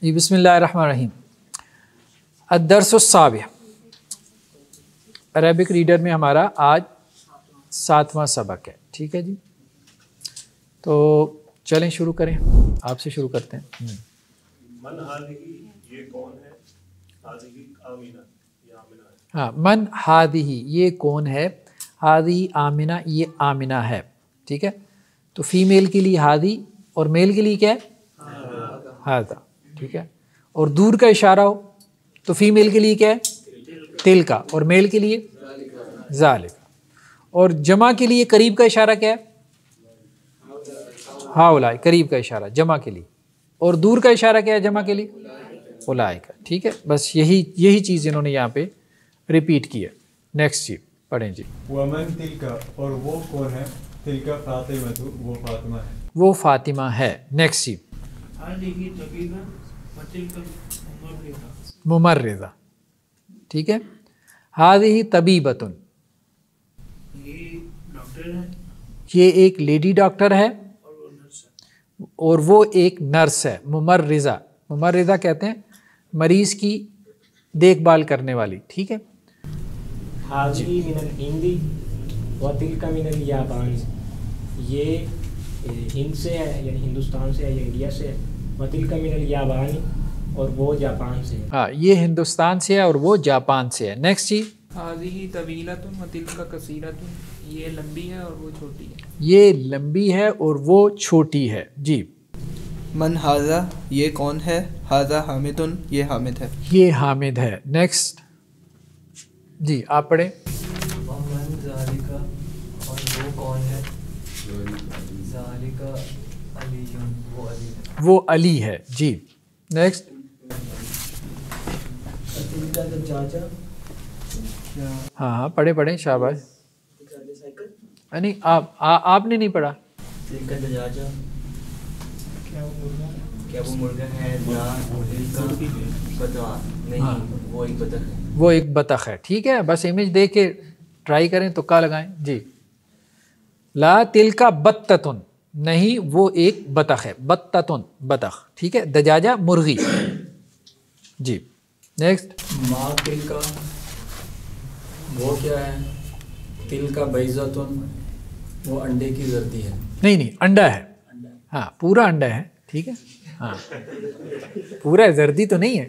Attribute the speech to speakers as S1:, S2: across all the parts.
S1: جی بسم اللہ الرحمن الرحیم. الدرس السابع، عربک ریڈر میں ہمارا آج 7واں سبق ہے. ٹھیک ہے جی، تو چلیں شروع کریں، آپ سے شروع کرتے ہیں.
S2: من ہادی یہ کون ہے؟ ہادی آمینہ یہ آمینہ ہے.
S1: ہاں، من ہادی یہ کون ہے؟ ہادی آمینہ یہ آمینہ ہے. ٹھیک ہے، تو فیمیل کے لیے ہادی اور میل کے لیے کیا ہے؟ ہادا. ٹھیک ہے، اور دور کا اشارہ ہو تو فیمیل کے لیے کیا ہے؟ تل کا، اور میل کے لیے ذالک. اور جمع کے لیے قریب کا اشارہ کیا ہے؟ ہاؤلائی، قریب کا اشارہ جمع کے لیے. اور دور کا اشارہ کیا ہے جمع کے لیے؟ اولائے کا. ٹھیک ہے، بس یہی چیز انہوں نے یہاں پہ ریپیٹ کی ہے. نیکسٹ جی پڑھیں جی.
S3: ومن تلکا، اور وہ کون ہے؟ تلکا فاطمہ، وہ فاطمہ ہے.
S1: وہ فاطمہ ہے. نیکسٹ جی. ممرضہ. ٹھیک ہے، ہذہ طبیبۃ، یہ ایک لیڈی ڈاکٹر ہے اور وہ ایک نرس ہے. ممرضہ، ممرضہ کہتے ہیں مریض کی دیکھ بھال کرنے والی. ٹھیک ہے.
S4: حاضی من الہندی و تلک من الیابان، یہ ہند سے ہے یعنی ہندوستان سے ہے یا انڈیا سے ہے. و تلک من الیابان، اور وہ جاپان سے ہے.
S1: ہاں، یہ ہندوستان سے ہے اور وہ جاپان سے ہے. نیکسٹ جی.
S5: ہذہ طویلۃ و تلک قصیرۃ، یہ لمبی ہے اور وہ چھوٹی ہے.
S1: یہ لمبی ہے اور وہ چھوٹی ہے. جی.
S6: من ھذا یہ کون ہے؟ ھذا حامد یہ حامد ہے.
S1: یہ حامد ہے. نیکسٹ جی آپ پڑھیں.
S7: ومن ذالک، اور وہ کون ہے؟ ذالک علی، وہ علی ہے.
S1: وہ علی ہے. جی. نیکسٹ.
S7: تلک دجاجہ،
S1: ہاں پڑھیں شاباش. نہیں آپ نے نہیں پڑھا.
S7: تلک دجاجہ، کیا وہ مرغا ہے؟ نہیں، وہ ایک بطخ ہے.
S1: وہ ایک بطخ ہے. ٹھیک ہے، بس امیج دیکھ کے ٹرائی کریں، تکا لگائیں. جی. لا تلکا بطتن، نہیں وہ ایک بطخ ہے. بطتن بطخ. ٹھیک ہے. دجاجہ مرغی. جی. نیکسٹ.
S7: ما تلکا، وہ کیا ہے؟ تلکا بیضۃن، وہ انڈے کی زردی ہے.
S1: نہیں انڈا ہے. ہاں پورا انڈا ہے. ٹھیک ہے. ہاں پورا زردی تو نہیں ہے،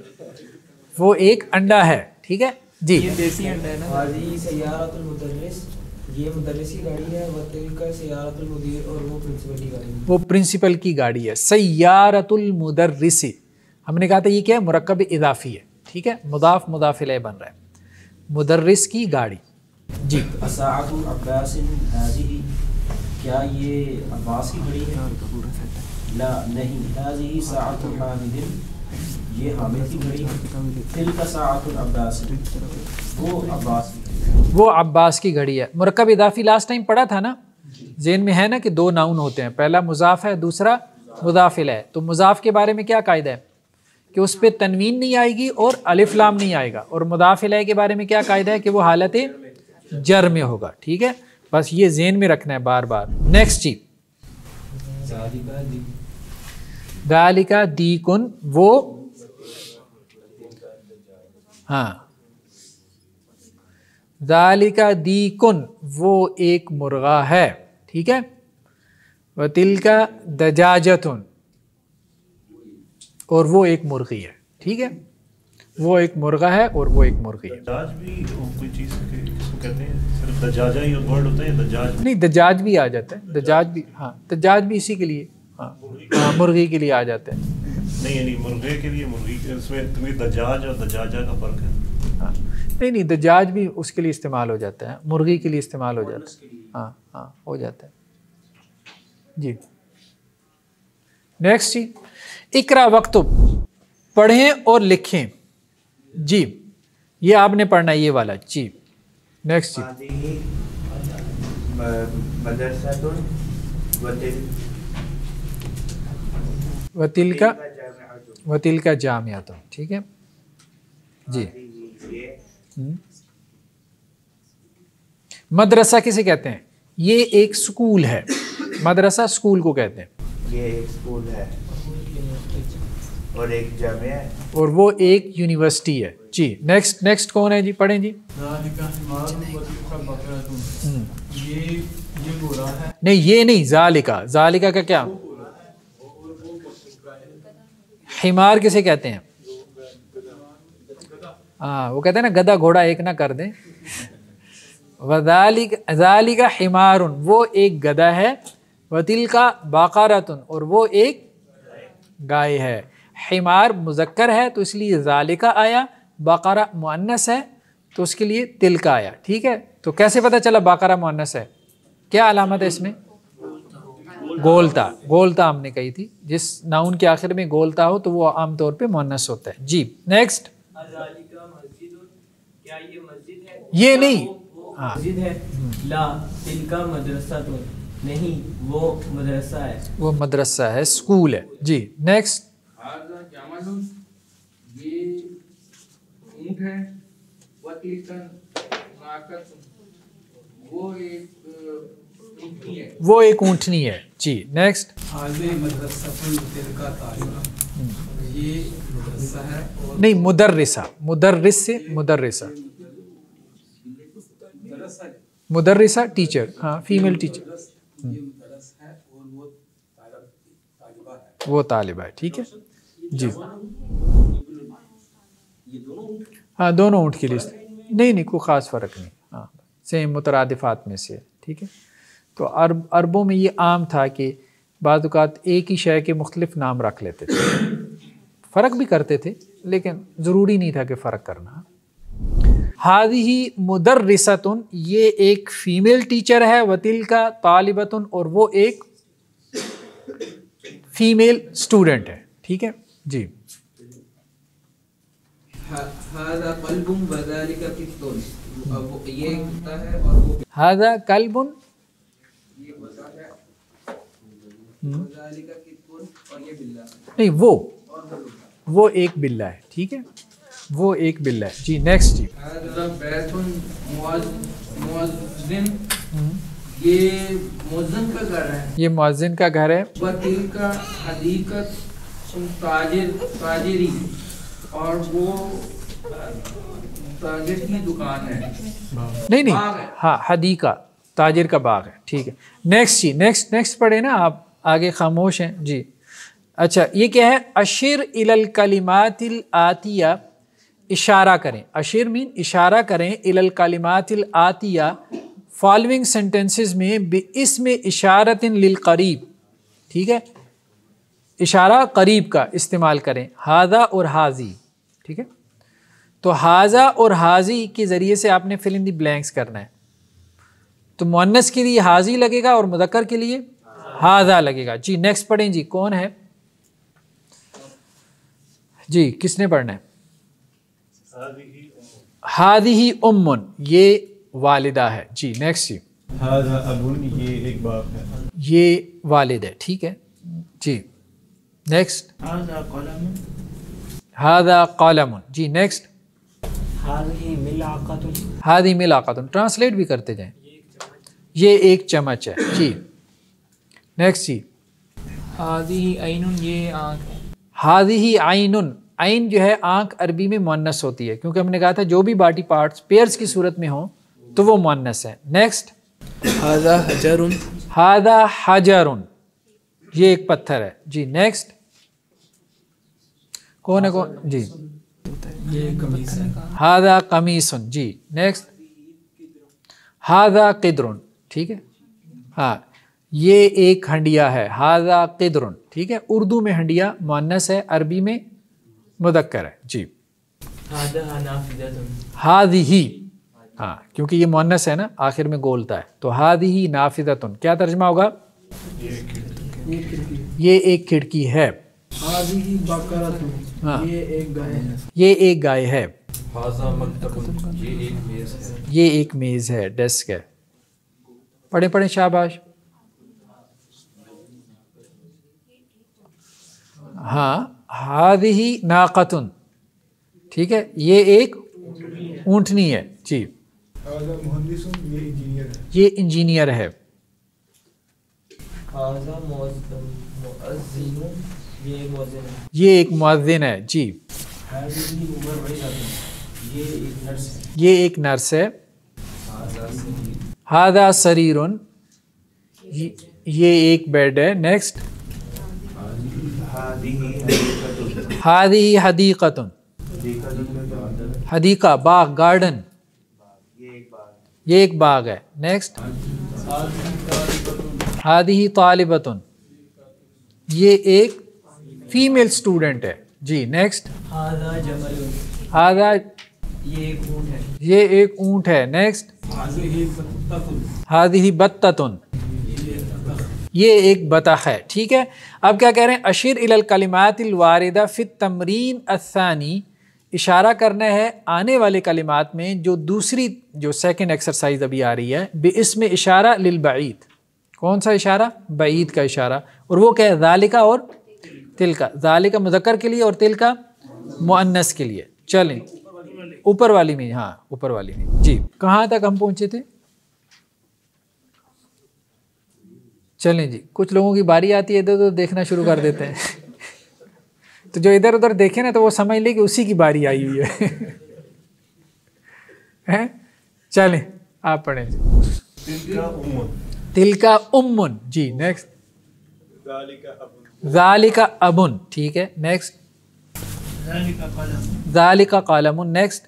S1: وہ ایک انڈا ہے. ٹھیک ہے جی.
S5: یہ دیسی انڈا ہے نا.
S7: حاضی سیارۃ المدرس، یہ مدرس کی گاڑی ہے. و تلک سیارۃ المدیر، اور وہ پرنسپل کی گاڑی ہے.
S1: وہ پرنسپل کی گاڑی ہے. سیارۃ المدرس، ہم نے کہا تھا یہ کیا ہے؟ مرکب اضافی ہے. ٹھیک ہے، مضاف مضاف الیہ بن رہا ہے. مدرس کی گاڑی. جی.
S7: ساعۃ عباس ہذہ، کیا یہ عباس کی گھڑی ہے؟ لا نہیں. ہذہ ساعۃ حامد، یہ حامد کی گھڑی ہے. تلک ساعۃ عباس، وہ عباس کی گھڑی ہے.
S1: وہ عباس کی گھڑی ہے. مرکب اضافی لاسٹ ٹائم پڑھا تھا نا، ذہن میں ہے نا کہ دو ناؤن ہوتے ہیں، پہلا مضاف ہے، دوسرا مضاف الیہ. تو مضاف کے بارے میں کیا قاعدہ ہے کہ اس پہ تنوین نہیں آئے گی اور الف لام نہیں آئے گا. اور مضاف الیہ کے بارے میں کیا قاعدہ ہے کہ وہ حالت جر میں ہوگا. ٹھیک ہے، بس یہ ذہن میں رکھنا ہے بار بار. نیکسٹ جی. ذالک دیکن، وہ ہاں ذالک دیکن، وہ ایک مرغا ہے. ٹھیک ہے. وتلک دجاجۃ، اور وہ ایک مرغی ہے. ٹھیک ہے، وہ ایک مرغا ہے اور وہ ایک مرغی ہے.
S2: دجاج بھی کوئی چیز اس کو کہتے ہیں؟ صرف دجاجہ ہی ورڈ ہوتا ہے؟ دجاج
S1: نہیں، دجاج بھی آ جاتا ہے. دجاج بھی، ہاں دجاج بھی اسی کے لیے، ہاں مرغی کے لیے آ جاتا ہے.
S2: نہیں، یعنی مرغے کے لیے مرغی، اس میں تمہیں دجاج اور دجاجہ کا فرق ہے.
S1: ہاں نہیں دجاج بھی اس کے لیے استعمال ہو جاتا ہے، مرغی کے لیے استعمال ہو جاتا ہے. ہاں ہو جاتا ہے. جی. نیکسٹ جی. اقرا وقتب، پڑھیں اور لکھیں. جی یہ آپ نے پڑھنا ہے یہ والا. جی. نیکسٹ جی.
S6: مدرسۃ
S1: وتلک جامعۃ. ٹھیک ہے جی. مدرسہ کسے کہتے ہیں؟ یہ ایک سکول ہے. مدرسہ سکول کو کہتے ہیں.
S6: یہ ایک سکول ہے.
S8: اور ایک جامعہ ہے
S1: اور وہ ایک یونیورسٹی ہے. جی نیکسٹ کون ہے جی؟ پڑھیں جی. نہیں یہ نہیں، ذالکہ کا کیا؟ حمار کسے کہتے ہیں؟ ہاں وہ کہتے ہیں نا گدھا گھوڑا ایک نہ کر دیں. ذالک حمار، وہ ایک گدھا ہے. وتلک بقرۃ، اور وہ ایک گائے ہے. حمار مذکر ہے تو اس لیے ذالکہ آیا، بقرہ مؤنث ہے تو اس کے لیے تلک آیا. ٹھیک ہے، تو کیسے پتہ چلا بقرہ مؤنث ہے؟ کیا علامت ہے اس میں؟ گولتا ہم نے کہی تھی، جس ناؤن کے آخر میں گولتا ہو تو وہ عام طور پہ مؤنث ہوتا ہے. جی نیکسٹ. یہ نہیں
S9: مسجد ہے. لا تلک مدرسہ، نہیں وہ مدرسہ ہے.
S1: وہ مدرسہ ہے، اسکول ہے. جی نیکسٹ.
S5: یہ اونٹ ہے.
S1: وہ ایک اونٹنی ہے. جی نیکسٹ. نہیں مدرس سے مدرسہ ٹیچر، ہاں فیمیل ٹیچر. وہ طالبہ ہے. ٹھیک ہے جی. ہاں دونوں اونٹ کی لسٹ نہیں کوئی خاص فرق نہیں. ہاں سیم مترادفات میں سے. ٹھیک ہے، تو عربوں میں یہ عام تھا کہ بعض اوقات ایک ہی شے کے مختلف نام رکھ لیتے تھے. فرق بھی کرتے تھے لیکن ضروری نہیں تھا کہ فرق کرنا. ہذہ مدرسۃ، یہ ایک فیمیل ٹیچر ہے. وتلک طالبۃ، اور وہ ایک فیمیل اسٹوڈنٹ ہے. ٹھیک ہے جی.
S6: ھذا کلب وذالک قط، یہ کتا ہے اور وہ
S1: ھذا کلب
S6: وذالک قط، اور یہ بلہ
S1: نہیں وہ ایک بلہ ہے. ٹھیک ہے، وہ ایک بلہ ہے. جی نیکسٹ. جی
S6: ھذا بیت مؤذن، یہ مؤذن کا گھر ہے.
S1: یہ مؤذن کا گھر ہے.
S6: وتلک حدیقۃ تاجری، اور وہ تاجر کی دکان ہے.
S1: نہیں ہاں حدیقہ تاجر کا باغ ہے. ٹھیک ہے نیکسٹ. جی نیکسٹ پڑھے نا آپ، آگے خاموش ہیں. جی اچھا یہ کیا ہے؟ اشر الی الکلمات الآتیہ، اشارہ کریں. اشر مین اشارہ کریں، الی الکلمات الآتیہ فالوئنگ سینٹنسز میں باسم اشارۃ للقریب. ٹھیک ہے، اشارہ قریب کا استعمال کریں. ھذا اور ھذی. ٹھیک ہے، تو ھذا اور ھذی کے ذریعے سے آپ نے فل ان دی بلینکس کرنا ہے. تو مؤنث کے لیے ھذی لگے گا اور مذکر کے لیے ھذا لگے گا. جی نیکسٹ پڑھیں. جی کون ہے؟ جی کس نے پڑھنا ہے؟ ھذہ ام، یہ والدہ ہے. جی نیکسٹ. جی
S3: ھذا اب، یہ ایک باپ ہے.
S1: یہ والد ہے. ٹھیک ہے جی نیکسٹ.
S9: ھذا قلم،
S1: ھذا قلم. جی نیکسٹ.
S4: هذه ملعقۃ،
S1: ھذہ ملعقۃ، ٹرانسلیٹ بھی کرتے جائیں. یہ ایک چمچ ہے. جی نیکسٹ. جی
S5: ہاذہ عین، یہ آنکھ ہے.
S1: ھذہ عین، عین جو ہے آنکھ عربی میں مؤنث ہوتی ہے کیونکہ ہم نے کہا تھا جو بھی باڈی پارٹس پیئرس کی صورت میں ہوں تو وہ مؤنث ہے. نیکسٹ.
S6: ھذا حجر،
S1: ھذا حجر، یہ ایک پتھر ہے. جی نیکسٹ. کون ہے کون؟ جی ھذا قمیص. جی نیکسٹ. ھذا قدر. ٹھیک ہے، ہاں یہ ایک ہنڈیا ہے. ھذا قدر. ٹھیک ہے، اردو میں ہنڈیا مؤنث ہے، عربی میں مذکر ہے. جی
S9: ھذا نافذۃ،
S1: ھذہ، ہاں کیونکہ یہ مؤنث ہے نا آخر میں گولتا ہے تو ھذہ نافذۃ. کیا ترجمہ ہوگا؟ یہ ایک کھڑکی ہے.
S6: ھذہ بقرۃ،
S1: ہاں
S6: یہ ایک گائے ہے.
S1: یہ ایک گائے ہے.
S8: ھذا مکتب، یہ ایک میز ہے.
S1: یہ ایک میز ہے، ڈیسک ہے. پڑھیں شاباش. ہاں ھذہ ناقۃ. ٹھیک ہے، یہ ایک اونٹنی ہے. جی
S3: ھذا مہندس، یہ انجینئر ہے.
S1: یہ انجینئر ہے.
S9: ھذا مؤذن، یہ ایک مؤذن ہے.
S1: یہ ایک مؤذن ہے. جی
S7: هذه ممرضة یہ ایک نرس ہے.
S1: یہ ایک نرس ہے. هذا سریر یہ ایک بیڈ ہے. نیکسٹ هذه حدیقۃ حدیقہ باغ گارڈن یہ ایک باغ ہے. نیکسٹ هذه طالبۃ یہ ایک فیمیل اسٹوڈنٹ ہے. جی نیکسٹ
S9: هذا جمل
S1: هذا
S9: یہ ایک اونٹ ہے.
S1: یہ ایک اونٹ ہے. نیکسٹ هذه بطۃ یہ ایک بطخ ہے. ٹھیک ہے. اب کیا کہہ رہے ہیں؟ اشیر الی الکلمات الواردہ فی التمرین الثانی، اشارہ کرنا ہے آنے والے کلمات میں جو دوسری جو سیکنڈ ایکسرسائز ابھی آ رہی ہے، باسم اشارہ للبعید. کون سا اشارہ؟ بعید کا اشارہ. اور وہ کیا ہے؟ ذالکا اور تلکا. ذالکا مذکر کے لیے اور تلکا مؤنث کے لیے. چلیں اوپر والی میں. ہاں اوپر والی میں. جی کہاں تک ہم پہنچے تھے؟ چلیں جی کچھ لوگوں کی باری آتی ہے ادھر ادھر دیکھنا شروع کر دیتے ہیں تو جو ادھر ادھر دیکھے نا تو وہ سمجھ لے کہ اسی کی باری آئی ہوئی ہے. چلیں آپ پڑھیں. تلکا امن. جی نیکسٹ ذالک ابن. ٹھیک ہے. نیکسٹ ذالک قلم. نیکسٹ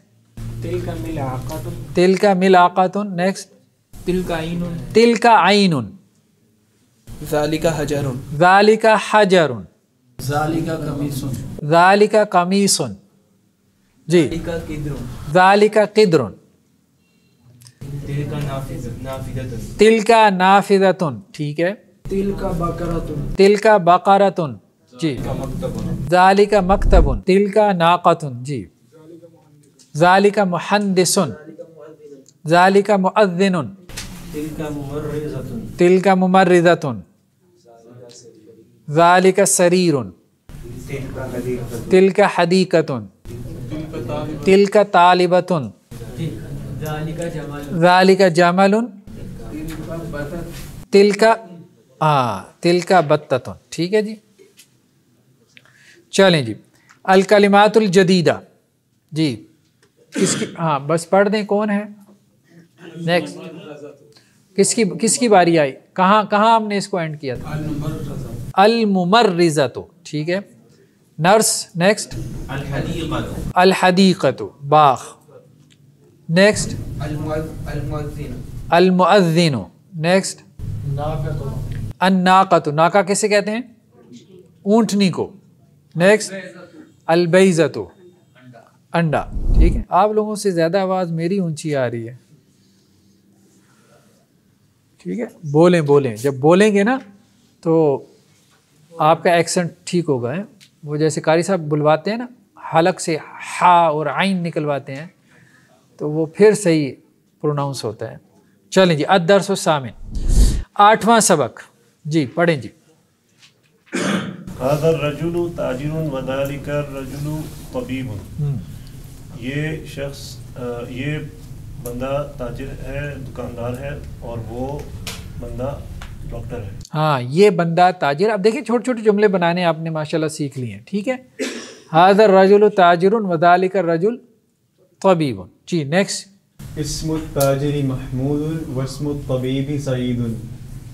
S4: تلک ملعقۃ.
S1: تلکا ملعقۃ. نیکسٹ
S5: تلک عین.
S1: تلکا عین.
S5: ذالک حجر.
S1: ذالک حجر.
S7: ذالک قمیص.
S1: ذالک قمیص. جی
S9: تلک قدر.
S1: ذالک قدر.
S9: تلک نافذۃ.
S1: تلکا نافذۃ. ٹھیک ہے.
S9: تلک بقرۃ.
S1: تلکا بقرۃ. جی ذالک مکتب. تلکا ناقۃ. جی ذالک محدث. ذالک مؤذن.
S7: تلک ممرضة.
S1: تلکا ممرضۃ. ذالک سریر. تلک حدیقۃ. تلک طالبۃ.
S9: ذالک جمل.
S1: ذالک جمل. تلک تلک بطۃ. ٹھیک ہے جی. چلیں جی الکلمات الجدیدہ. جی کس کی؟ ہاں بس پڑھ دیں. کون ہے نیکسٹ؟ کس کی باری آئی؟ کہاں ہم نے اس کو اینڈ کیا تھا؟ الممرضۃ. ٹھیک ہے. نرس. نیکسٹ الحدیقۃ باغ. نیکسٹ المؤذن. نیکسٹ الناقۃ. ناقہ کیسے کہتے ہیں؟ اونٹنی کو. نیکسٹ البیضۃ انڈا. ٹھیک ہے. آپ لوگوں سے زیادہ آواز میری اونچی آ رہی ہے. ٹھیک ہے. بولیں جب بولیں گے نا تو آپ کا ایکسنٹ ٹھیک ہوگا. وہ جیسے قاری صاحب بلواتے ہیں نا حلق سے ہا اور عین نکلواتے ہیں تو وہ پھر صحیح پروناؤنس ہوتا ہے. چلیں جی الدرس الثامن 8واں سبق. جی پڑھیں جی.
S2: هذا الرجل تاجر وذلك الرجل طبيب. یہ شخص یہ بندہ تاجر ہے دکاندار ہے اور وہ بندہ ڈاکٹر ہے.
S1: ہاں یہ بندہ تاجر. اب دیکھیں چھوٹے چھوٹے جملے بنانے آپ نے ماشاءاللہ سیکھ لیے ہیں. ٹھیک ہے. هذا الرجل تاجر وذلك الرجل طبيب. جی نیکسٹ
S3: اسم التاجر محمود واسم الطبیب سعید.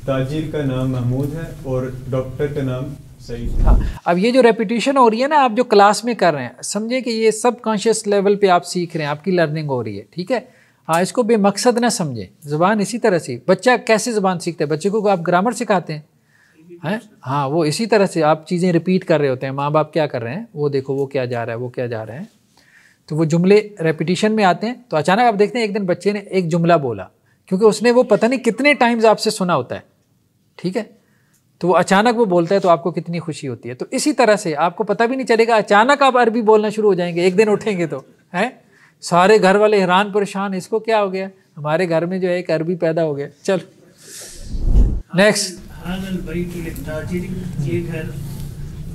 S3: تاجر کا نام محمود ہے اور ڈاکٹر کا نام سعید ہے.
S1: ہاں اب یہ جو ریپیٹیشن ہو رہی ہے نا آپ جو کلاس میں کر رہے ہیں سمجھیں کہ یہ سب کانشیس لیول پہ آپ سیکھ رہے ہیں. آپ کی لرننگ ہو رہی ہے. ٹھیک ہے. ہاں اس کو بے مقصد نہ سمجھیں. زبان اسی طرح سے بچہ کیسے زبان سیکھتا ہے؟ بچے کو آپ گرامر سکھاتے ہیں. ہاں وہ اسی طرح سے آپ چیزیں ریپیٹ کر رہے ہوتے ہیں. ماں باپ کیا کر رہے ہیں وہ دیکھو وہ کیا جا رہا ہے وہ کیا جا رہے ہیں. تو وہ جملے ریپیٹیشن میں آتے ہیں تو اچانک آپ دیکھتے ہیں ایک دن بچے نے ایک جملہ بولا کیونکہ اس نے وہ پتہ نہیں کتنے ٹائمز آپ سے سنا ہوتا ہے. ٹھیک ہے. تو وہ اچانک وہ بولتا ہے تو آپ کو کتنی خوشی ہوتی ہے. تو اسی طرح سے آپ کو پتہ بھی نہیں چلے گا اچانک آپ عربی بولنا شروع ہو جائیں گے. ایک دن اٹھیں گے تو سارے گھر والے حیران پریشان اس کو کیا ہو گیا. ہمارے گھر میں جو ہے ایک عربی پیدا ہو گیا. چل نیکسٹ.
S10: هذا البيت للتاجر. یہ گھر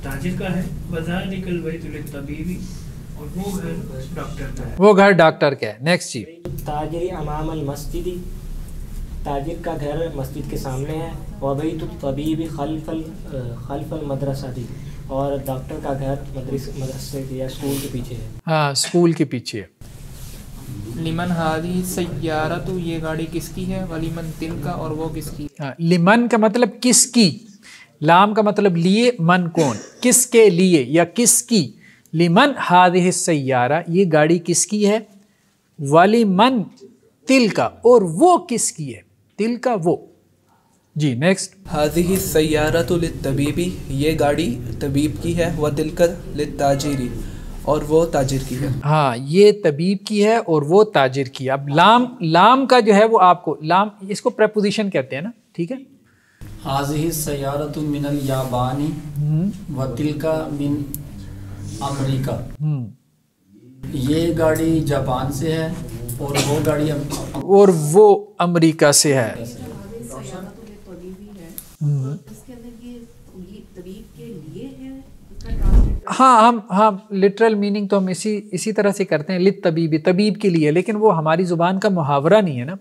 S10: تاجر کا ہے. وذلك البيت للطبيب. اور وہ گھر ڈاکٹر کا ہے.
S1: وہ گھر ڈاکٹر کا ہے. نیکسٹ جی.
S4: تاجر امام المسجد. تاجر کا گھر مسجد کے سامنے ہے. وبیت الطبیب خلف المدرسہ. اور ڈاکٹر کا گھر مدرسے یا اسکول کے پیچھے ہے.
S1: ہاں اسکول کے پیچھے.
S5: لمن ہادی سیارت یہ گاڑی کس کی ہے، ولیمن تلکا اور وہ کس کی.
S1: لمن کا مطلب کس کی، لام کا مطلب لیے، من کون، کس کے لیے یا کس کی. لمن ہادہ السیارہ یہ گاڑی کس کی ہے، ولیمن تلکا اور وہ کس کی ہے، تلکا وہ. جی نیکسٹ.
S11: ہذہ السیارۃ للطبیب یہ گاڑی طبیب کی ہے، وتلک للتاجر اور وہ تاجر کی ہے.
S1: ہاں یہ طبیب کی ہے اور وہ تاجر کی ہے. اب لام کا جو ہے وہ آپ کو لام اس کو پریپوزیشن کہتے ہیں نا، ٹھیک ہے.
S12: ہذہ السیارۃ من الیابان وتلک من امریکہ یہ گاڑی جاپان سے ہے اور وہ گاڑی امریکہ سے ہے. ہاں لٹرل میننگ تو ہم اسی طرح سے کرتے ہیں، للطبیب طبیب کے لیے، لیکن وہ ہماری زبان کا محاورہ نہیں ہے نا.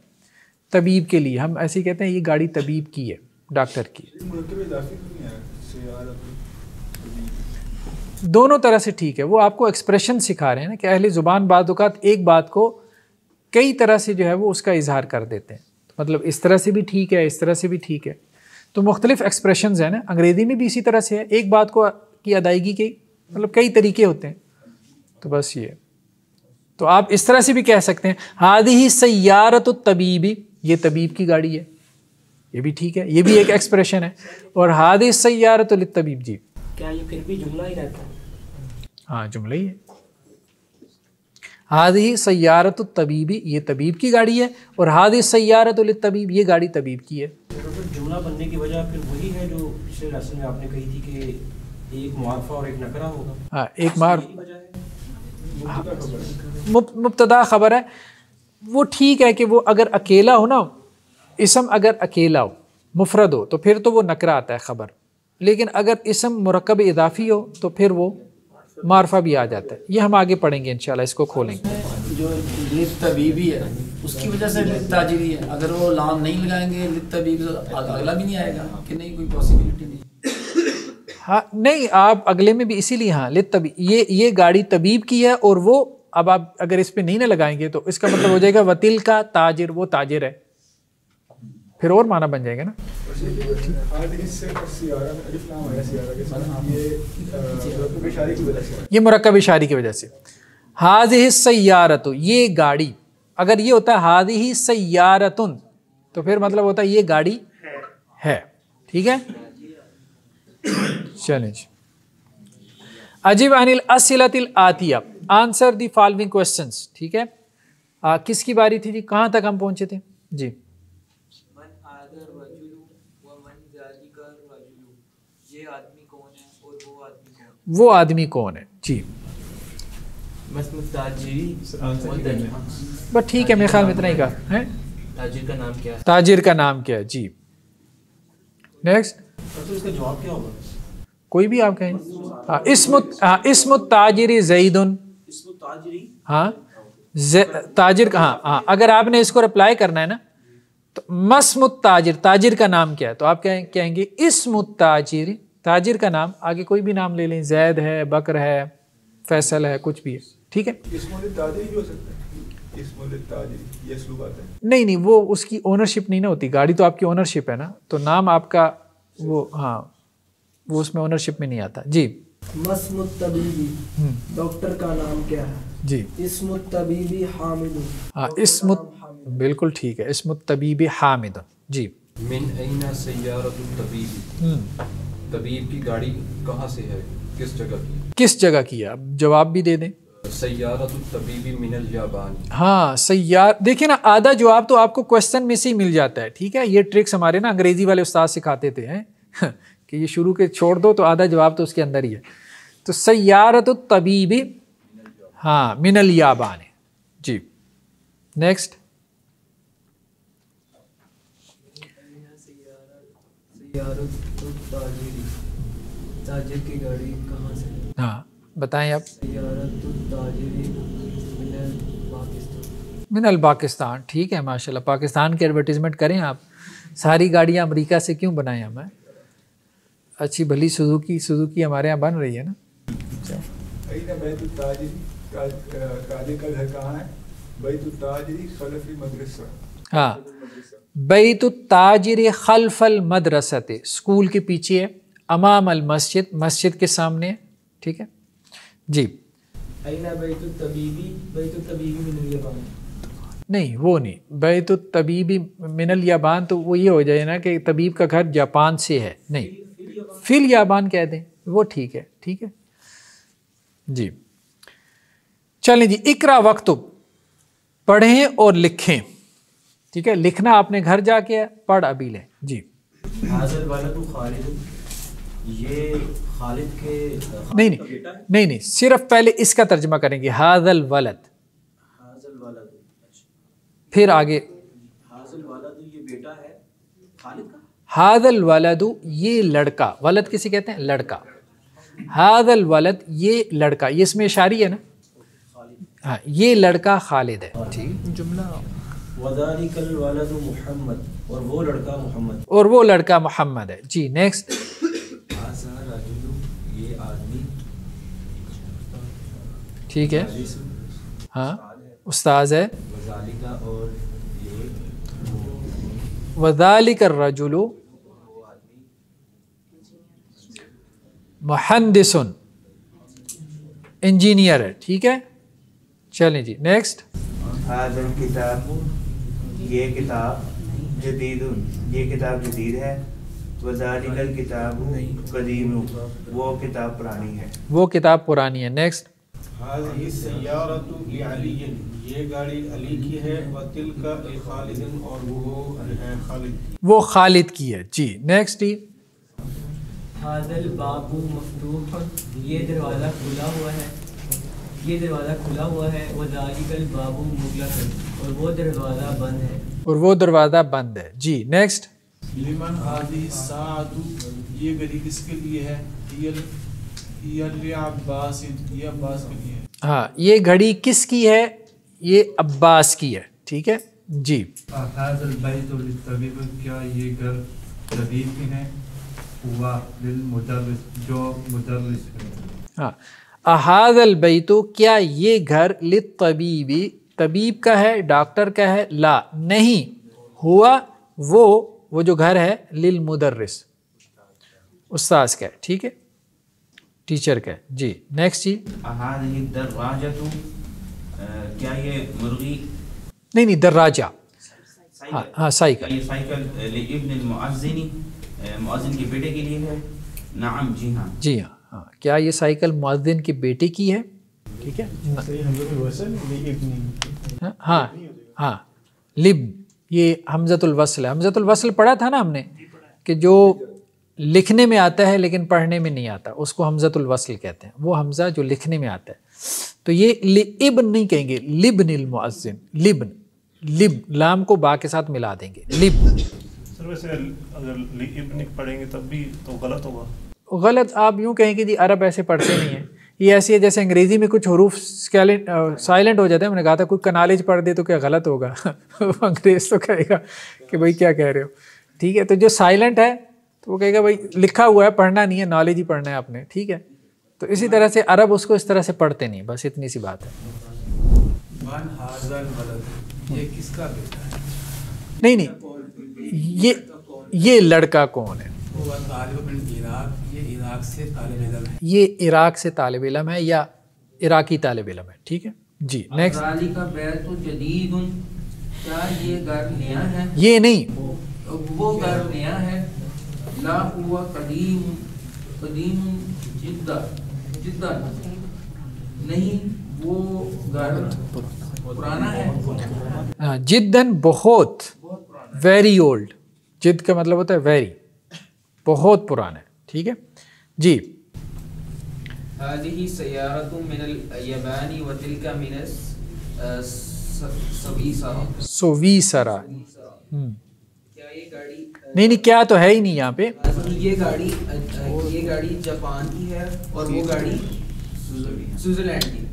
S12: طبیب کے لیے ہم ایسے کہتے ہیں یہ گاڑی طبیب کی ہے، ڈاکٹر کی. دونوں طرح سے ٹھیک ہے. وہ آپ کو ایکسپریشن سکھا رہے ہیں نا کہ اہل زبان بعض اوقات ایک بات کو کئی طرح سے جو ہے وہ اس کا اظہار کر دیتے ہیں. مطلب اس طرح سے بھی ٹھیک ہے، اس طرح سے بھی ٹھیک ہے. تو مختلف ایکسپریشنز ہیں نا. انگریزی میں بھی اسی طرح سے ہے، ایک بات کو کی ادائیگی کے مطلب کئی طریقے ہوتے ہیں. تو بس یہ تو آپ اس طرح سے بھی کہہ سکتے ہیں ہذہ سیارۃ الطبیب یہ طبیب کی گاڑی ہے، یہ بھی ٹھیک ہے، یہ بھی ایک ایکسپریشن ہے. اور ہذہ السیارۃ للطبیب. جی
S4: کیا یہ پھر بھی جملہ ہی رہتا ہے؟
S1: ہاں جملہ ہی ہے. ہذہ سیارۃ الطبیب یہ طبیب کی گاڑی ہے اور ہذہ السیارۃ للطبیب یہ گاڑی طبیب کی ہے.
S7: جملہ بننے کی وجہ پھر وہی ہے جو پچھلے لیسن میں آپ نے کہی تھی کہ ایک معرفہ اور ایک نکرہ ہوگا.
S1: ہاں ایک مبتدا خبر ہے. وہ ٹھیک ہے کہ وہ اگر اکیلا ہو نا، اسم اگر اکیلا ہو مفرد ہو تو پھر تو وہ نکرہ آتا ہے خبر، لیکن اگر اسم مرکب اضافی ہو تو پھر وہ معرفہ بھی آ جاتا ہے. یہ ہم آگے پڑھیں گے انشاءاللہ، اس کو کھولیں گے.
S12: جو للطبیبی ہے اس کی وجہ سے للتاجری ہے، اگر وہ لام نہیں لگائیں گے للطبیب اگلا بھی نہیں آئے گا کہ نہیں، کوئی پاسبلٹی نہیں.
S1: ہاں نہیں آپ اگلے میں بھی اسی لیے ہاں للطبیب یہ گاڑی طبیب کی ہے اور وہ اب آپ اگر اس پہ نہیں نہ لگائیں گے تو اس کا مطلب ہو جائے گا وتل کا تاجر وہ تاجر ہے، پھر اور معنی بن جائے گا نا. یہ مرکب اشاری کی وجہ سے. ہذہ السیارۃ یہ گاڑی، اگر یہ ہوتا ہے ہذہ سیارۃ تو پھر مطلب ہوتا ہے یہ گاڑی ہے. ٹھیک ہے چلیں جی. اجب عن الاسئلۃ الآتیہ آنسر دی فالوئنگ کوسچنس. ٹھیک ہے کس کی باری تھی جی، کہاں تک ہم پہنچے تھے جی؟ وہ آدمی کون ہے جی؟
S9: بس تاجری
S1: بس ٹھیک ہے میرے خیال میں اتنا ہی کہا ہے.
S9: تاجر کا نام کیا ہے؟
S1: تاجر کا نام کیا ہے جی. نیکسٹ.
S7: اس کا جواب کیا ہوگا؟
S1: کوئی بھی آپ کہیں. اسم التاجر زید. ہاں تاجر کا ہاں اگر آپ نے اس کو رپلائی کرنا ہے نا تو مسم التاجر تاجر کا نام کیا ہے تو آپ کہیں گے اسم التاجر تاجر کا نام، آگے کوئی بھی نام لے لیں، زید ہے، بکر ہے، فیصل ہے، کچھ بھی ہے. ٹھیک ہے نہیں وہ اس کی اونرشپ نہیں نا ہوتی، گاڑی تو آپ کی اونرشپ ہے نا، تو نام آپ کا وہ ہاں وہ اس میں اونرشپ میں نہیں آتا. جی
S13: مسم الطبیبی ڈاکٹر کا نام کیا ہے
S1: جی؟
S13: اسم الطبیبی حامد.
S1: ہاں اسم بالکل ٹھیک ہے، اسم الطبیب حامد. جی
S8: من این سیارۃ الطبیب طبیب کی گاڑی کہاں سے ہے، کس جگہ کی؟
S1: کس جگہ کی ہے؟ اب جواب بھی دے دیں.
S8: سیارۃ الطبیب من الیابان.
S1: ہاں دیکھیں نا آدھا جواب تو آپ کو کوشچن میں سے ہی مل جاتا ہے. ٹھیک ہے یہ ٹرکس ہمارے نا انگریزی والے استاد سکھاتے تھے کہ یہ شروع کے چھوڑ دو تو آدھا جواب تو اس کے اندر ہی ہے. تو سیارۃ الطبیب ہاں من الیابان. جی نیکسٹ.
S9: تاجر کی گاڑی کہاں سے؟
S1: ہاں بتائیں آپ.
S9: سیارۃ التاجری
S1: من الپاکستان. ٹھیک ہے ماشاء اللہ، پاکستان کی ایڈورٹیزمنٹ کریں آپ. ساری گاڑیاں امریکہ سے کیوں بنائیں ہمیں؟ اچھی بھلی سوزوکی ہمارے یہاں بن رہی ہے نا.
S14: بیت التاجری قاضی کا گھر کہاں ہے؟ بیت التاجری خلف المدرسہ.
S1: ہاں بیت التاجر خلف المدرسۃ اسکول کے پیچھے ہے، امام المسجد مسجد کے سامنے. ٹھیک ہے جی.
S9: این بیت الطبیبی؟ بیت الطبیبی من الیابان.
S1: نہیں وہ نہیں، بیت الطبیبی من الیابان تو وہ یہ ہو جائے نا کہ طبیب کا گھر جاپان سے ہے. نہیں فی الیابان کہہ دیں وہ ٹھیک ہے. ٹھیک ہے جی. چلیں جی. اقرا وقت پڑھیں اور لکھیں. ٹھیک ہے لکھنا آپ نے گھر جا کے پڑھ ابھی لیں. جی.
S7: حاضر والد خالد، یہ خالد کے
S1: نہیں صرف پہلے اس کا ترجمہ کریں گے حاضر الولد، پھر آگے
S7: حاضر والد یہ بیٹا ہے خالد کا.
S1: حاضر الولد یہ لڑکا، ولد کسی کہتے ہیں لڑکا. حاضر الولد یہ لڑکا، یہ اس میں اشاری ہے نا. ہاں یہ لڑکا خالد ہے. ٹھیک جملہ.
S7: وذالک الولد محمد، اور وہ لڑکا محمد.
S1: اور وہ لڑکا محمد ہے. جی نیکسٹ.
S7: یہ آدمی.
S1: ٹھیک ہے ہاں استاذ ہے.
S7: اور
S1: وذالک الرجل مہندس انجینئر ہے. ٹھیک ہے چلیں جی نیکسٹ.
S15: هذا الكتاب، یہ کتاب جدید، یہ کتاب جدید ہے. وذالک الکتاب قدیم، وہ کتاب پرانی ہے.
S1: وہ کتاب پرانی ہے. نیکسٹ.
S14: هذه السيارة لعلی، یہ گاڑی علی کی ہے. وتلک لخالد، اور وہ خالد کی.
S1: وہ خالد کی ہے. جی نیکسٹ.
S9: هذا الباب مفتوح، یہ دروازہ کھلا ہوا ہے. یہ دروازہ کھلا ہوا ہے. وذالک الباب مغلق، اور وہ دروازہ بند ہے.
S1: اور وہ دروازہ بند ہے. جی نیکسٹ.
S14: لمن هذه الساعة، یہ گھڑی کس کے لیے ہے؟ یہ عباس، یہ عباس کے لیے ہے.
S1: ہاں یہ گھڑی کس کی ہے؟ یہ عباس کی ہے. ٹھیک ہے جی.
S16: هذا البيت للطبيب، کیا یہ گھر طبیب کے ہیں؟ ہوا للمدرس، جو مدرس ہے.
S1: ہاں هذا البيت، کیا یہ گھر للطبیب طبیب کا ہے، ڈاکٹر کا ہے؟ لا نہیں. ہوا وہ جو گھر ہے للمدرس استاذ کا ہے. ٹھیک ہے ٹیچر کا ہے. جی نیکسٹ. جی
S17: هذه الدراجة، کیا یہ مرغی؟
S1: نہیں دراجہ. ہاں سائیکل.
S17: یہ سائیکل لابن المؤذن، مؤذن کے بیٹے کے لیے ہے. نعم جی ہاں.
S1: جی ہاں. کیا یہ سائیکل مؤذن کے بیٹے کی ہے؟ ٹھیک ہے. ہاں ہاں لب، یہ حمزۃ الوصل ہے. حمزۃ الوصل پڑھا تھا نا ہم نے کہ جو لکھنے میں آتا ہے لیکن پڑھنے میں نہیں آتا، اس کو حمزۃ الوصل کہتے ہیں. وہ حمزہ جو لکھنے میں آتا ہے. تو یہ لابن نہیں کہیں گے، لبن المؤذن. لب لام کو با کے ساتھ ملا دیں گے. لب.
S2: سر ویسے اگر لابن پڑھیں گے تب بھی تو غلط ہوگا.
S1: غلط آپ یوں کہیں کہ جی عرب ایسے پڑھتے نہیں ہیں. یہ ایسی ہے جیسے انگریزی میں کچھ حروف سائلنٹ ہو جاتے ہیں. میں نے کہا تھا کوئی کنالج پڑھ دے تو کیا غلط ہوگا؟ انگریز تو کہے گا کہ بھائی کیا کہہ رہے ہو. ٹھیک ہے تو جو سائلنٹ ہے تو وہ کہے گا بھائی لکھا ہوا ہے، پڑھنا نہیں ہے، نالج ہی پڑھنا ہے آپ نے. ٹھیک ہے تو اسی طرح سے عرب اس کو اس طرح سے پڑھتے نہیں. بس اتنی سی بات ہے.
S14: من هذا الولد، یہ کس کا بیٹا ہے؟
S1: نہیں یہ لڑکا کون ہے؟
S14: وہ طالب من عراق، یہ عراق سے طالب علم ہے.
S1: یہ عراق سے طالب علم ہے یا عراقی طالب علم ہے. ٹھیک ہے جی نیکسٹ.
S6: ذالک بیت جدید، کیا یہ گھر نیا ہے؟
S1: یہ نہیں
S6: وہ گھر نیا ہے. لا ہوا قدیم جدا، نہیں وہ گھر پرانا ہے.
S1: جدن بہت، ویری اولڈ. جد کا مطلب ہوتا ہے ویری، بہت پرانا ہے. ٹھیک ہے جی.
S6: هذه سيارة من اليابان وتلك من
S1: سویسرا. نہیں کیا تو ہے ہی نہیں یہاں پہ.
S6: یہ گاڑی جاپان کی ہے اور وہ گاڑی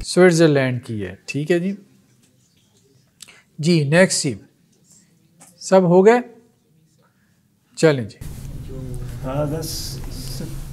S1: سوئٹزرلینڈ کی ہے. ٹھیک ہے جی. جی نیکسٹ. جی سب ہو گئے. چلیں جی.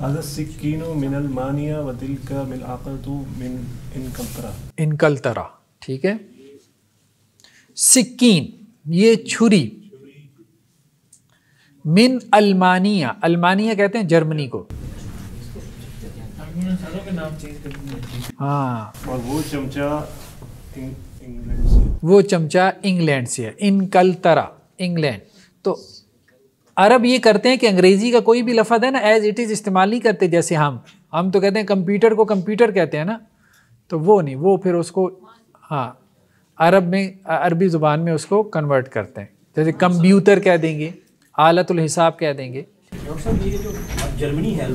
S2: هذا السكين من المانيا وتلك ملعقة من انقلترا.
S1: انقلترا ٹھیک ہے. سکین یہ چھری. من المانیہ، المانیہ کہتے ہیں جرمنی کو. ہاں.
S2: اور وہ چمچہ انگلینڈ سے،
S1: وہ چمچہ انگلینڈ سے ہے. انقلترا انگلینڈ. تو عرب یہ کرتے ہیں کہ انگریزی کا کوئی بھی لفظ ہے نا ایز اٹ از استعمال نہیں کرتے. جیسے ہم تو کہتے ہیں کمپیوٹر کو کمپیوٹر کہتے ہیں نا، تو وہ نہیں، وہ پھر اس کو ہاں عرب میں عربی زبان میں اس کو کنورٹ کرتے ہیں. جیسے کمپیوٹر کہہ دیں گے، آلۃ الحساب کہہ دیں گے.
S7: ڈاکٹر صاحب یہ جو جرمنی ہے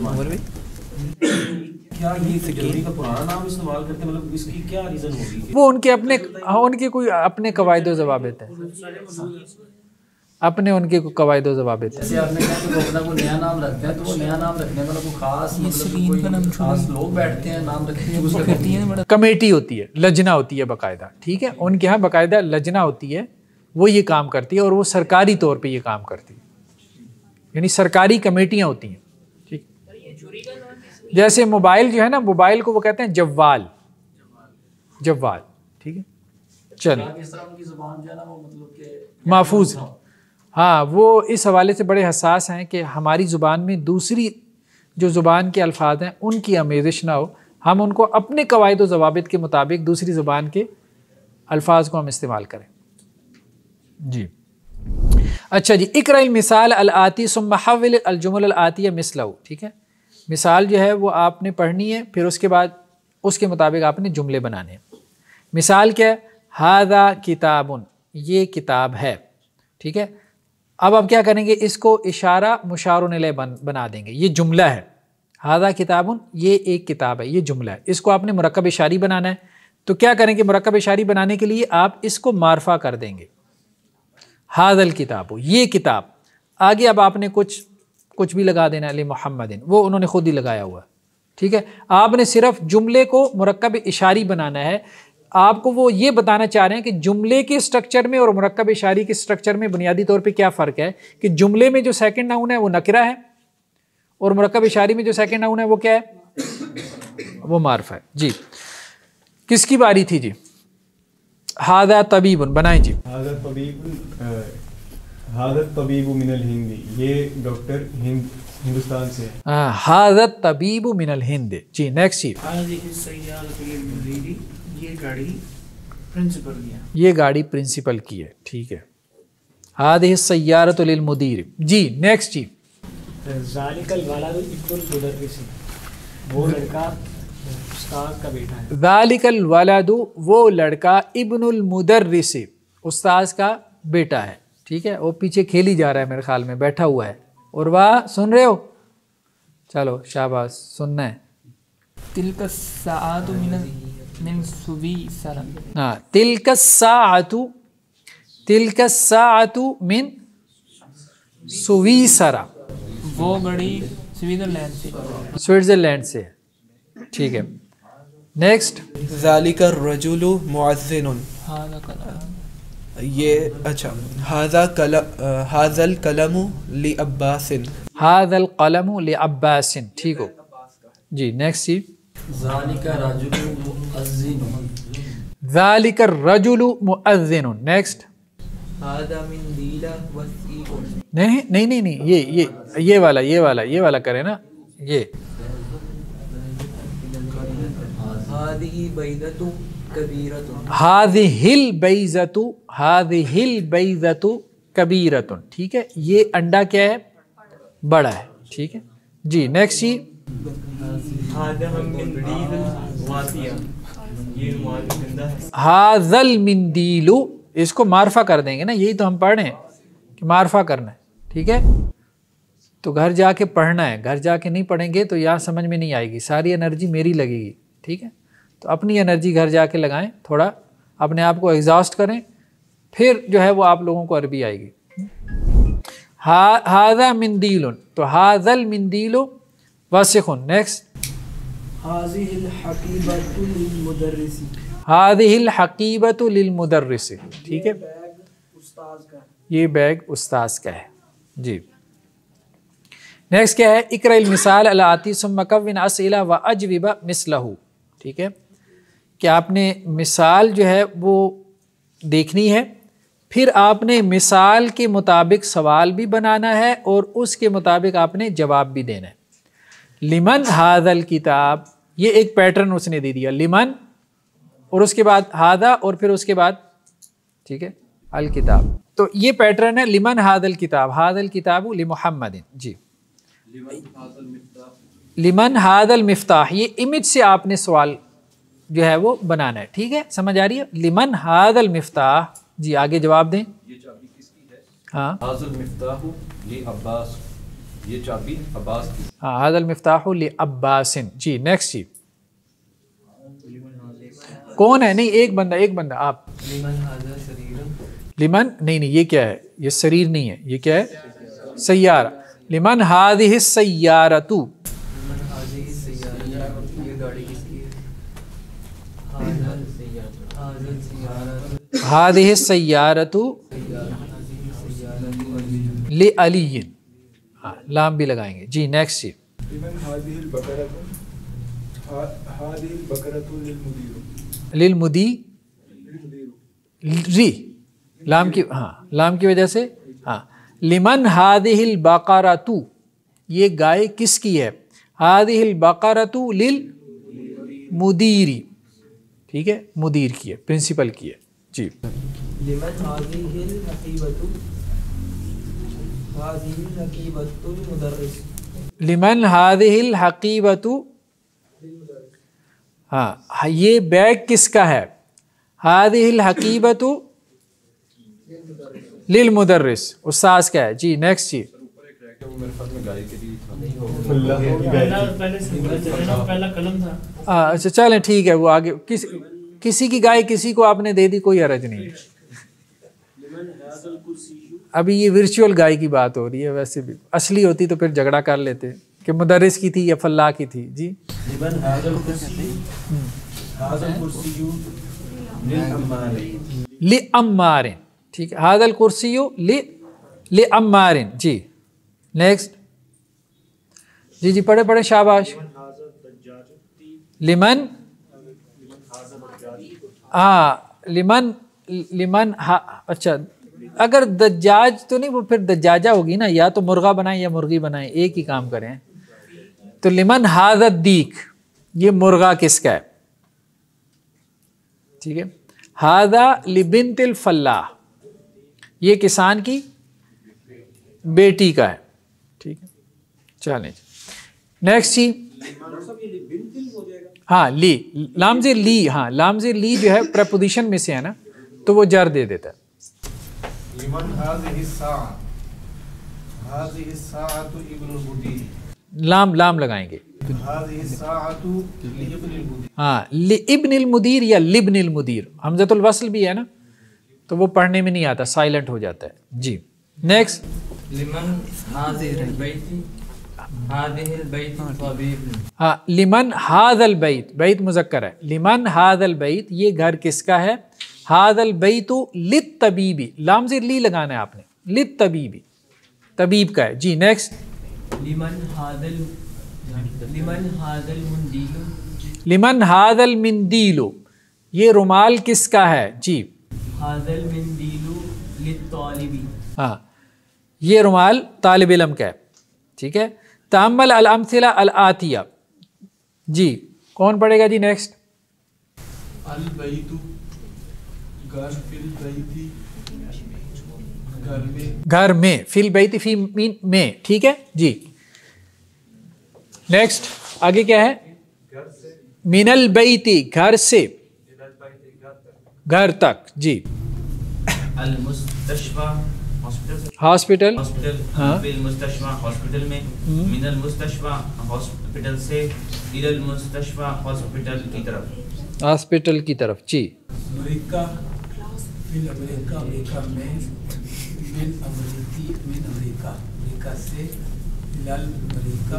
S7: کیا یہ جرمنی کا پرانا نام استعمال کرتے ہیں؟ مطلب اس کی کیا ریزن ہوگی؟
S1: وہ ان کے کوئی اپنے قواعد و ضوابط ہیں، اپنے ان کے قواعد و ضوابط ہیں.
S18: جیسے آپ نے کہا کہ وہ اپنا کوئی نیا نام رکھتا ہے تو وہ نیا نام رکھنے والا کوئی خاص لوگ بیٹھتے ہیں نام رکھتے ہیں.
S1: کمیٹی ہوتی ہے، لجنہ ہوتی ہے باقاعدہ. ٹھیک ہے، ان کے ہاں باقاعدہ لجنہ ہوتی ہے، وہ یہ کام کرتی ہے اور وہ سرکاری طور پہ یہ کام کرتی ہے. یعنی سرکاری کمیٹیاں ہوتی ہیں. ٹھیک، جیسے موبائل جو ہے نا، موبائل کو وہ کہتے ہیں جوال. جوال ٹھیک ہے. چل محفوظ. ہاں وہ اس حوالے سے بڑے حساس ہیں کہ ہماری زبان میں دوسری جو زبان کے الفاظ ہیں ان کی آمیزش نہ ہو. ہم ان کو اپنے قواعد و ضوابط کے مطابق دوسری زبان کے الفاظ کو ہم استعمال کریں. جی اچھا جی. اقرأ المثال الآتی ثم حول الجمل الآتیہ مثلہ. ٹھیک ہے، مثال جو ہے وہ آپ نے پڑھنی ہے، پھر اس کے بعد اس کے مطابق آپ نے جملے بنانے ہیں. مثال کیا ہے؟ ھذا کتاب، یہ کتاب ہے. ٹھیک ہے، اب آپ کیا کریں گے؟ اس کو اشارہ مشار الیہ بنا دیں گے. یہ جملہ ہے، ھذا کتاب، یہ ایک کتاب ہے، یہ جملہ ہے. اس کو آپ نے مرکب اشاری بنانا ہے. تو کیا کریں گے؟ مرکب اشاری بنانے کے لیے آپ اس کو معرفہ کر دیں گے. ھذا الکتاب، یہ کتاب. آگے اب آپ نے کچھ بھی لگا دینا علی محمد، وہ انہوں نے خود ہی لگایا ہوا ہے. ٹھیک ہے، آپ نے صرف جملے کو مرکب اشاری بنانا ہے. آپ کو وہ یہ بتانا چاہ رہے ہیں کہ جملے کے سٹرکچر میں اور مرکب اشاری کے سٹرکچر میں بنیادی طور پہ کیا فرق ہے. کہ جملے میں جو سیکنڈ ناؤن ہے وہ نکرہ ہے، اور مرکب اشاری میں جو سیکنڈ ناؤن ہے وہ کیا ہے؟ وہ معرفہ ہے. جی کس کی باری تھی جی؟ ھذا طبیب، بنائیں جی.
S3: ھذا الطبیب من الہند، یہ ڈاکٹر ہندوستان سے ہے.
S1: ھذا الطبیب من الہند. جی نیکسٹ جی.
S10: هذه السيارة للمدير، یہ گاڑی پرنسپل کی ہے.
S1: یہ گاڑی پرنسپل کی ہے. ٹھیک ہے. هذه السيارة للمدير. جی نیکسٹ جی.
S4: ذالک الولد ابن المدرس، وہ لڑکا استاد کا بیٹا ہے.
S1: ذالک الولد، وہ لڑکا ابن المدرس، استاذ کا بیٹا ہے. ٹھیک ہے، وہ پیچھے کھیلی جا رہا ہے میرے خیال میں، بیٹھا ہوا ہے. اور واہ سن رہے ہو؟ چلو شاباش، سننا ہے.
S5: تلک الساعۃ من سویسرا.
S1: ہاں، تلک الساعۃ، تلک الساعۃ من سویسرا،
S5: وہ گھڑی سوئٹزرلینڈ سے.
S1: سوئٹزرلینڈ سے. ٹھیک ہے نیکسٹ.
S11: ذالک الرجل مؤذن، یہ اچھا. ھذا القلم لعباس،
S1: ھذا القلم لعباس. ٹھیک ہو جی. نیکسٹ جی.
S18: ذالک الرجل مؤذن،
S1: ذالک الرجل مؤذن. نیکسٹ.
S18: ھذا مندیل وثیق.
S1: نہیں یہ والا کریں نا. یہ
S18: ھذہ بیضۃ کبیرۃ،
S1: ھذہ البیضۃ، ھذہ البیضۃ کبیرۃ. ٹھیک ہے، یہ انڈا کیا ہے؟ بڑا ہے. ٹھیک ہے جی. نیکسٹ جی. ھذا المندیل، اس کو معرفہ کر دیں گے نا، یہی تو ہم پڑھ رہے ہیں کہ معرفہ کرنا ہے. ٹھیک ہے، تو گھر جا کے پڑھنا ہے. گھر جا کے نہیں پڑھیں گے تو یہاں سمجھ میں نہیں آئے گی، ساری انرجی میری لگے گی. ٹھیک ہے، تو اپنی انرجی گھر جا کے لگائیں، تھوڑا اپنے آپ کو ایگزاسٹ کریں، پھر جو ہے وہ آپ لوگوں کو عربی آئے گی. ھذا مندیل، تو ھذا المندیل واسخ. نیکسٹ.
S13: ھذہ الحقیبۃ للمدرس،
S1: ھذہ الحقیبۃ للمدرس. ٹھیک ہے، یہ بیگ استاذ کا ہے. جی نیکسٹ کیا ہے؟ اقرأ المثال الاتی ثم کون اسئلہ واجوب مثلہ، ٹھیک ہے کہ آپ نے مثال جو ہے وہ دیکھنی ہے، پھر آپ نے مثال کے مطابق سوال بھی بنانا ہے اور اس کے مطابق آپ نے جواب بھی دینا ہے۔ لمن ھذا الکتاب، یہ ایک پیٹرن اس نے دے دیا، لمن اور اس کے بعد ھذا اور پھر اس کے بعد ٹھیک ہے الکتاب، تو یہ پیٹرن ہے لمن ھذا الکتاب، ھذا الکتاب لمحمد، جی لمن ھذا المفتاح، یہ امیج سے آپ نے سوال جو ہے وہ بنانا ہے، ٹھیک ہے سمجھ آ رہی ہے؟ لمن ھذا المفتاح، جی آگے جواب دیں۔
S8: یہ چابی کس کی ہے؟
S1: ہاں
S8: ھذا المفتاح لعباس، یہ چابی عباس کی۔
S1: ہاں ھذا المفتاح لعباس، جی نیکسٹ جی کون ہے؟ نہیں ایک بندہ آپ۔ لمن نہیں یہ کیا ہے؟ یہ سریر نہیں ہے، یہ کیا ہے؟ سیارہ۔ لمن ھذہ السیارۃ، ھذہ السیارۃ لعلی، ہاں لام بھی لگائیں گے، جی نیکسٹ جی للمدیر، ری لام کی، ہاں لام کی وجہ سے، ہاں لمن ھذہ البقرۃ، یہ گائے کس کی ہے؟ ھذہ البقرۃ للمدیر، ٹھیک ہے مدیر کی ہے، پرنسپل کی ہے، جی
S13: لمن ھذہ الحقیبۃ، ھذہ الحقیبۃ المدرس،
S1: لمن ھذہ الحقیبۃ، ہاں یہ بیگ کس کا ہے؟ ھذہ الحقیبۃ للمدرس، استاذ کا ہے، جی نیکسٹ جی
S10: پہلا قلم تھا،
S1: اچھا چلیں ٹھیک ہے، وہ آگے کسی کی گائے کسی کو آپ نے دے دی، کوئی حرج نہیں ہے۔ ابھی یہ ورچوئل گائے کی بات ہو رہی ہے، ویسے بھی اصلی ہوتی تو پھر جھگڑا کر لیتے کہ مدرس کی تھی یا فلاح کی تھی، جی لعمار، ٹھیک ہے ھذا الکرسی لعمار، جی نیکسٹ جی پڑھے شاباش۔ لمن، ہاں لمن اچھا اگر دجاج تو نہیں، وہ پھر دجاجہ ہوگی نا، یا تو مرغا بنائیں یا مرغی بنائیں، ایک ہی کام کریں۔ تو لمن ھذا الدیک، یہ مرغا کس کا ہے؟ ٹھیک ہے ھذا لبنت الفلاح، یہ کسان کی بیٹی کا ہے، ٹھیک ہے چلیں نیکسٹ جی ہاں لی، لام زیر لی، ہاں لام زیر لی جو ہے پریپوزیشن میں سے ہے نا تو وہ جر دے دیتا ہے۔
S14: لمن ھذہ الساعۃ، ھذہ الساعۃ ابن المدیر،
S1: لام لگائیں گے،
S14: ھذہ الساعۃ لابن المدیر،
S1: ہاں لابن المدیر یا لبن المدیر، حمزۃ الوصل بھی ہے نا تو وہ پڑھنے میں نہیں آتا، سائلنٹ ہو جاتا ہے، جی نیکسٹ
S9: لمن ھذہ البیت، ھذہ البیت طبیب،
S1: ہاں لمن ھذا البیت، بیت مذکر ہے، لمن ھذا البیت، یہ گھر کس کا ہے؟ ھذا البیت للطبیبی، لام زیر لی لگانا ہے آپ نے، للطبیبی طبیب کا ہے، جی نیکسٹ
S9: لمن ھذا المندیل،
S1: لمن ھذا المندیل، یہ رومال کس کا ہے؟ جی
S9: ھذا المندیل للطالب،
S1: ہاں یہ رومال طالب علم کا ہے، ٹھیک ہے۔ تأمل الامثلہ الآتیہ، جی کون پڑھے گا جی نیکسٹ؟
S14: البیت، گھر، فی البیت، گھر میں،
S1: گھر میں، فی البیت فی میں، ٹھیک ہے جی نیکسٹ آگے کیا ہے؟ من البیت، گھر سے، گھر تک، جی
S17: المستشفى
S1: ہاسپٹل،
S17: ہاں بالمستشفى ہاسپٹل میں، من المستشفى ہاسپٹل سے، الى المستشفى ہاسپٹل کی طرف،
S1: ہاسپٹل کی طرف، جی
S14: امریکہ، فی الامریکہ، امریکہ میں، من امریکی، من امریکہ، امریکہ سے، الامریکہ،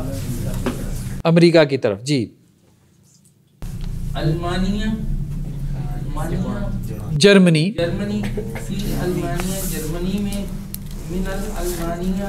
S1: امریکہ کی طرف، جی
S17: المانیہ،
S1: جرمنی،
S17: جرمنی، فی المانیہ، جرمنی میں، من الالمانیہ،